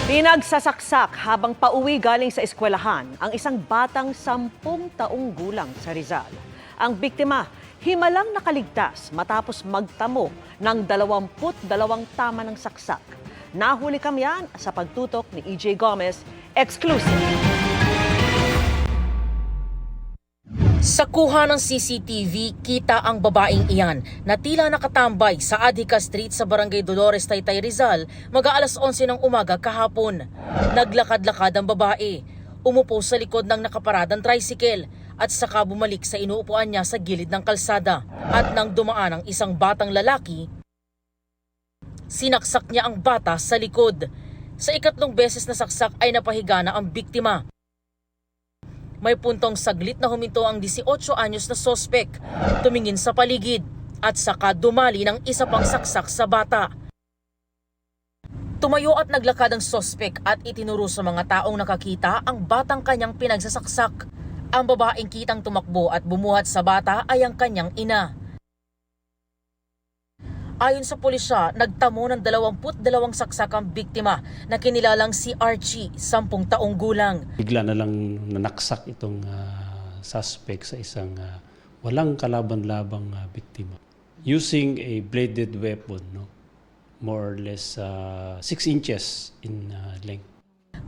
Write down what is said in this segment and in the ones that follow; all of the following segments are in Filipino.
Pinagsasaksak habang pauwi galing sa eskwelahan ang isang batang 10 taong gulang sa Rizal. Ang biktima, himalang nakaligtas matapos magtamo ng 22 tama ng saksak. Nahuli kamyan sa pagtutok ni EJ Gomez, exclusive. Sa kuha ng CCTV, kita ang babaeng iyan na tila nakatambay sa Adhica Street sa Barangay Dolores, Taytay, Rizal, mag-aalas 11 ng umaga kahapon. Naglakad-lakad ang babae, umupo sa likod ng nakaparadang tricycle at saka bumalik sa inuupuan niya sa gilid ng kalsada. At nang dumaan ang isang batang lalaki, sinaksak niya ang bata sa likod. Sa ikatlong beses na saksak ay napahiga na ang biktima. May puntong saglit na huminto ang 18 anyos na sospek, tumingin sa paligid at saka dumali ng isa pang saksak sa bata. Tumayo at naglakad ang sospek at itinuro sa mga taong nakakita ang batang kanyang pinagsasaksak. Ang babaeng kitang tumakbo at bumuhat sa bata ay ang kanyang ina. Ayon sa pulisya, nagtamo ng 22 saksak ang biktima na kinilalang si Archie, 10 taong gulang. Bigla na lang nanaksak itong suspect sa isang walang kalaban-labang biktima. Using a bladed weapon, no? More or less 6 inches in length.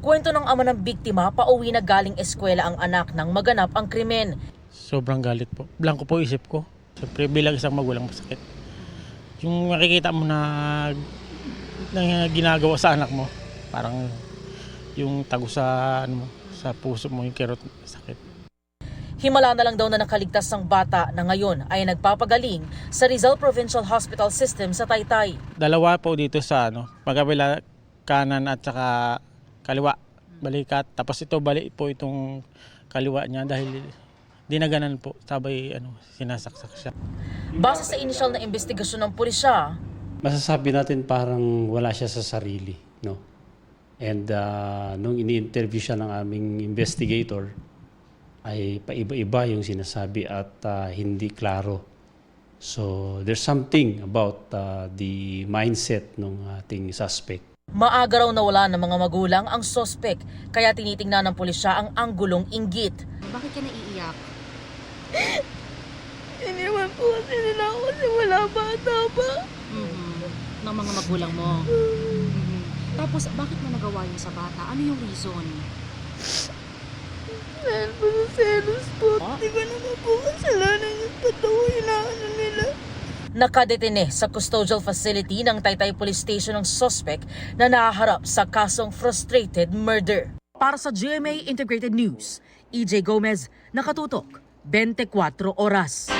Kwento ng ama ng biktima, pauwi na galing eskwela ang anak nang maganap ang krimen. Sobrang galit po. Blanco po isip ko. Siyempre bilang isang magulang masakit. Yung makikita mo na ginagawa sa anak mo, parang yung tago sa, sa puso mo, yung kirot, sakit. Himala na lang daw na nakaligtas ang bata na ngayon ay nagpapagaling sa Rizal Provincial Hospital System sa Taytay. Dalawa po dito sa magkabila kanan at saka kaliwa, balikat. Tapos ito balik po itong kaliwa niya dahil dinaganan po, sabay sinasaksak siya. Base sa inisyal na investigasyon ng pulisya, Masasabi natin parang wala siya sa sarili, no? And nung ini-interview siya ng aming investigator, ay paiba-iba yung sinasabi at hindi klaro. So there's something about the mindset ng ating suspect. maaga raw nawala ng mga magulang ang sospek, kaya tinitingnan ng pulisya ang anggulong inggit. Bakit ka naiiyak? Iniwan po kasi nila ako kasi wala bata pa. Ng mga magulang mo. Tapos, bakit mo nagawa yun sa bata? Ano yung reason? Dahil po sa selos po. Hindi ko naman po kasalanan yung totoo hinaano nila. Nakadetene sa custodial facility ng Taytay Police Station ang sospek na nahaharap sa kasong frustrated murder. Para sa GMA Integrated News, EJ Gomez, nakatutok, 24 oras.